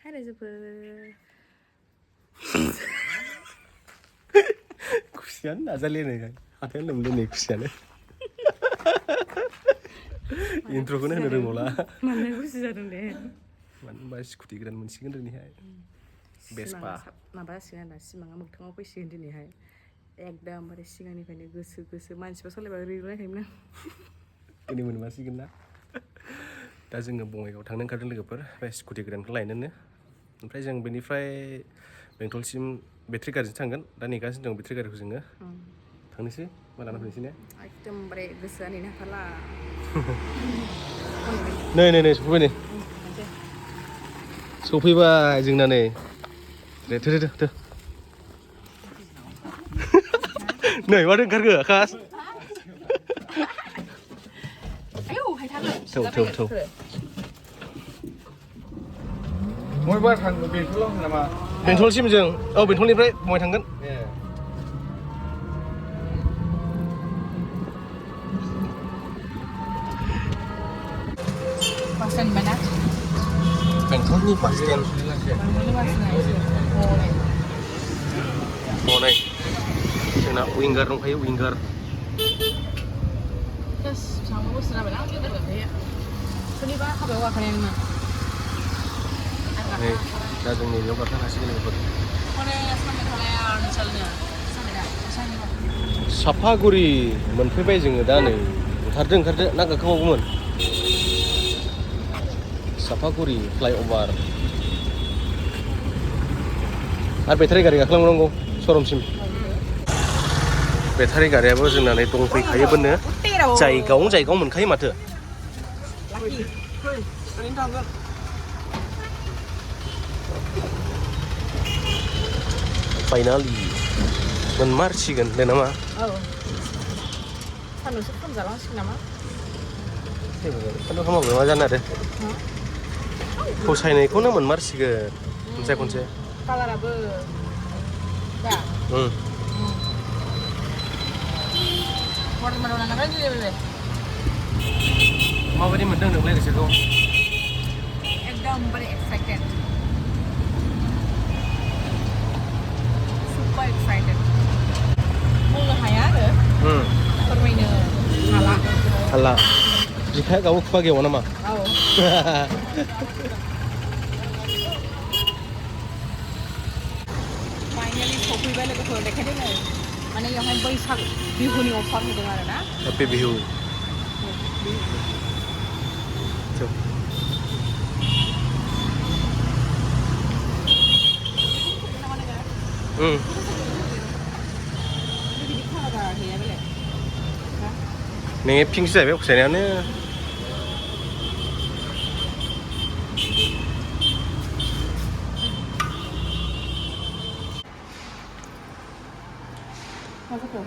Hai रायजोफोर खुसियानो नाजालायनाय हाथायानो लोमलायनाय खुसियानो इन्ट्र'खौनो होनो रोंबावला मानो गुसु जादों दे मानो होनबा स्कुटि गोदान मोनसिगोन दिनैहाय बेसपा माबा जासिगोन आरोना सिमाङा मोगथाङाव फैसिगोन दिनैहाय एकदमबारे सिगांनिफ्रायनो गोसो मानसिफोर सालायबा ओरैलायखायोमोन आं दिनै मोनमारसिगोन ना दा जोङो बङाइगाव थांनो ओंखारदों लोगोफोर बे स्कुटि गोदानखौ लायनोनो ओमफ्राय जों बेनिफ्राय बेंटलसिम बेटारि गारिजों थांगोन दा नेगासिनो दं बेटारि गारिखौ जोङो थांनोसै मा लाना फैनोसै ने एकदमबारे गोसोआ नेनो हाथारला नै सफैबाय नै सफैबाय जोंना नै थो नै माथो ओंखारखो आकास थौ बबेबा थांनो बेंटलाव नामा बेंटलसिम जों बेंटलनिफ्राय बङाइ थांगोन Bus stand mana? बेंटलनि बास स्टेन्ड हनै जोंना विंगार दंखायो विंगार Terus sama bos kenapa nak kita tak ya? Seniba apa yang akan yang mana? नै दा जों नैबेयाव गाखोनो हासिगोन लोगोफोर Mana sampai kalian misalnya sampai dah misalnya साफागुरि मोनफैबाय जोङो दा नै ओंखारदो ना गाखोबावगौमोन साफागुरि फ्लाइअभार आरो बेटारि गारि गाखोलांनांगौ सरमसिम बेटारि गारियाबो जोंना नै दंफैखायोबोनो जायगायाव मोनखायो माथो फाइनालि मोनमारसिगोन दे नामा साननैसो खम जालांसिगोन नामा सानदुं खामाबो मा जानो आरो फसायनायखौनो मोनमारसिगोन खनसे कालाराबो दा warna mana kan jadi bebe माबायदि मोनदों नोंलाय गोसोखौ एकदमबारे excited super excited बुंनो हाया आरो फोरमायनो हाला बिखाया गावो खुगा गेवा नामा औ फाइनालि सफैबाय लोगोफोर देखायदों माने बेवहाय बैसाग बिहुनि अफार होदों आरो ना हेपि बिहु नोङो पिंकसो जाहैबाय फसायनायानो मा जाखो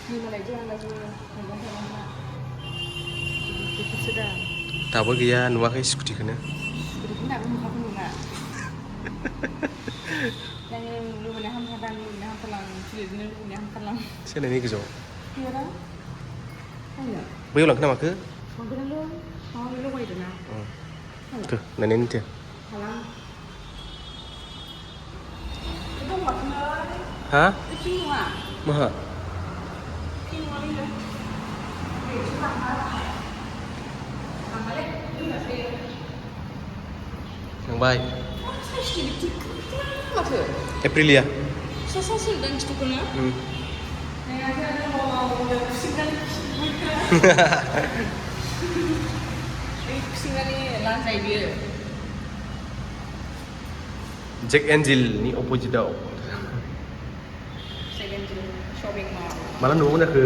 निमालाय जोंनाबो मैगं थाइगंआ बेफोरसो दा दाबो गैया नुवाखै स्कुटिखौनो स्कुटिखौनो दाबो नुवाखै नङा आङो लुबैनाय हामथारदां लुबैनाय हामथारलां फिलिपनो लुबैनाय हामथारलां सोनायनि गोजौआव गैयादा आंनो बैयाव लांखो ना माखो मोनगोनलै माबा लगायदों ना नायनायनि थो हाला दं माथो हा पिं नङा माहा पिं नङा बेयो थांबाय माथो एप्रिलिया सासे dan cukup जेक एन्जिलनि अपोजिटआव माला नुबावगोन जाखो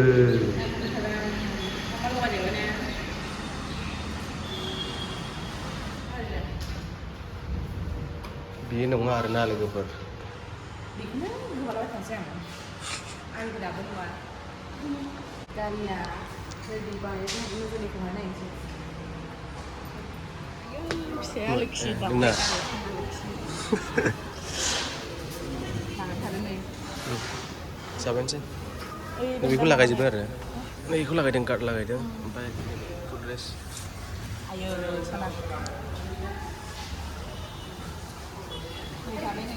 बियो नङा आरोना लोगोफोर बेखौनो गोबालाय थांसै आंबो दाबो नुवा गारिया रेडि बानायजों नोजोरनिखौहाय नायनोसै फिसाया आलोखि जोंना जाबायनोसै बेखौ लागायजोबदों आरो बेखौ लागायदों कार्ड लागायदों ओमफ्राय फुड ड्रेस आयो साला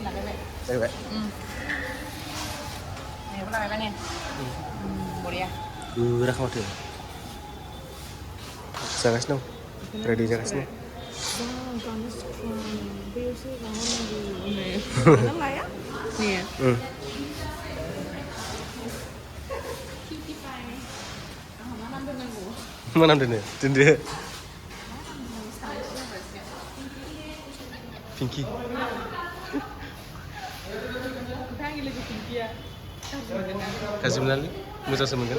Baik. Nih, apa namanya nih? Boleh ya? Gerak mau deh. Jangan dong. Ready jangan dong. Bener lah ya? Nih ya. Mana deh? Dende. Pinky. Kasih menali, musa semengen.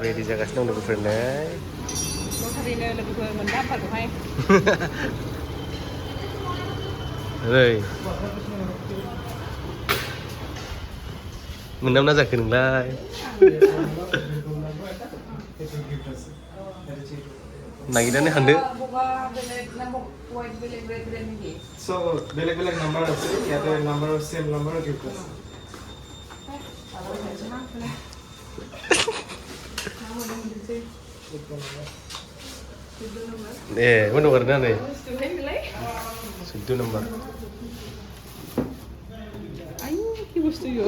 Ready jaga dong lebih friendly. Lo hari ini lebih mendapat tuh, hai. Hei. Mendam na jaga nenglah. Nagidan nih hande. So बेलेग-बेलेग number আছে ইয়াতে number same নাম্বারও gift আছে Mana warna nih? Sudah nomor. Ayo, kita buat yo.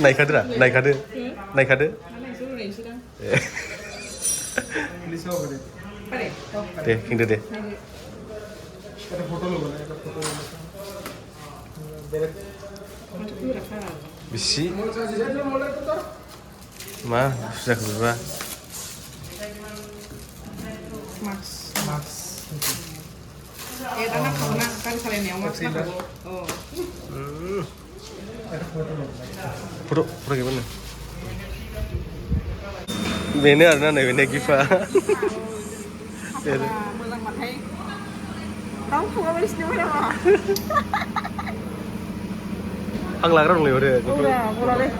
Naik kade. Mana suruh nih sedang? Please হবে না Pare. Deh, kinde deh. এটা photo লোবো না এটা ফটো লোবো বেলেগ Bisi. Mah, sudah berubah. Max. Marks Tanah kau nak kan kalian yang Max nak aku. Oh. এটা photo লোবো Pura gimana? Bene arna nih, bene gifa. Mulang matai. Tahu apa di sini mana? Hang larang nih udah. Murah deh.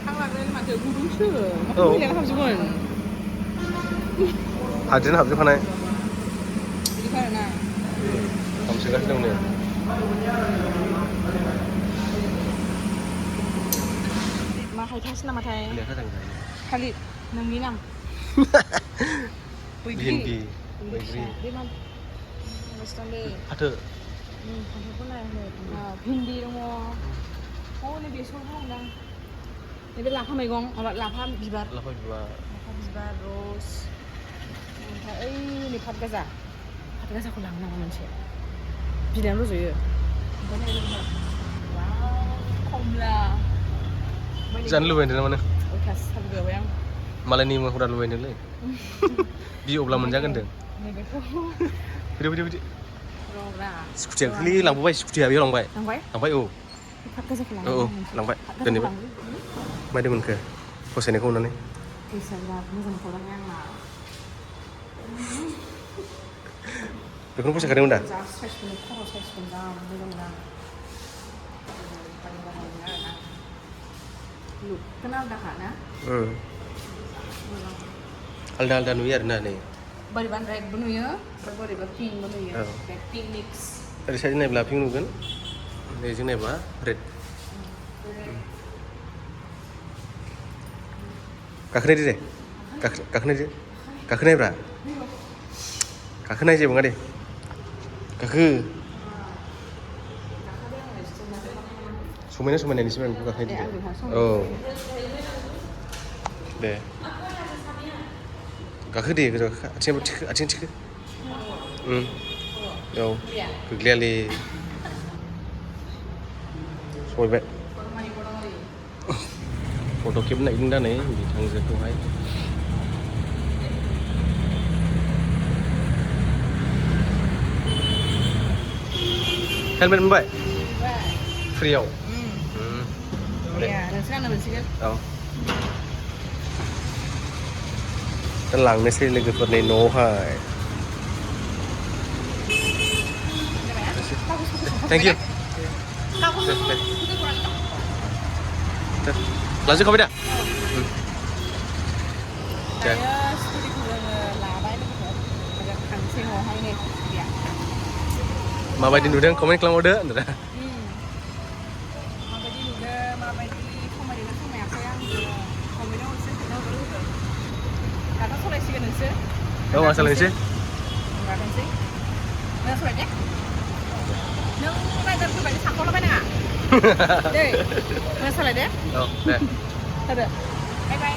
Hang larang macam guru sih. Oh. Yang harus pun. Hadirin habis mana? Di mana? Kamu sudah dong nih. Mahal tas nama Thai. Lihat kan tadi. Khalid, nang ginang. BNB. Bakery. Di mana? Western deh. Ada. Ada pun lah. Hindi dong. Oh, ini biasa orang dong. Ini lapar megong, awak lapar bibar. Lapar juga. Lapar bibar rose. Ini pat gaza. Pat gaza aku lang nama manusia. Bilang rose ya. Wow, komla. Jangan lu main di mana? Oh, kas harga yang. Malah ni mah udah lu main dulu. Di oblah menjangan deh. Ini betul. Video. Program. Skuti kali lampu baik, skuti abi lang baik. Sampai? Lampai oh. Pat gaza aku lang. Oh, lang baik. Dan ni ba? Mai di mana ke? Kosen ni kau nani? Bisa lihat macam orang yang lah. Bekun kosen kadang unda. Saya sebenarnya kalau saya sebenarnya belum lah. Paling banyak lah. Lu kenal dah kan? Alda nuyar na nih. Bari ban red benu ya, bari ban pink benu ya. Oh. Red pink mix. Tadi saya naik belah pink nu kan? Dari sini apa? Red. Kakak ni deh. Kakak ni berapa? Kakak ni je bang ade. Kakak. Sumena ni sebenarnya kakak ni. Oh. Deh. Kakak dia kerja acing cik. Yo. Kegliali. Soi bet. Foto kiếm lại đứng đằng này vì thằng giật không hay. Helmet mbak? Free out. Ya, dan sekarang ada sikit. Oh. Telang ni sih lagi pernah no hai. Thank you. Lanjut kau beda. Saya studi kuliah laba ini agak kancing orang ini. Ya. Mabay din udang komen kelang udah, entah. Mabay din udah, mabay din kau mari nak saya yang komen orang sih kita dulu. Karena soalnya sih kan sih. Oh masalah ni sih. Nah, soalnya nang rider tuh banyak sakol apa nggak? Deh, masalah deh. Oh, deh. Ada. Bye bye.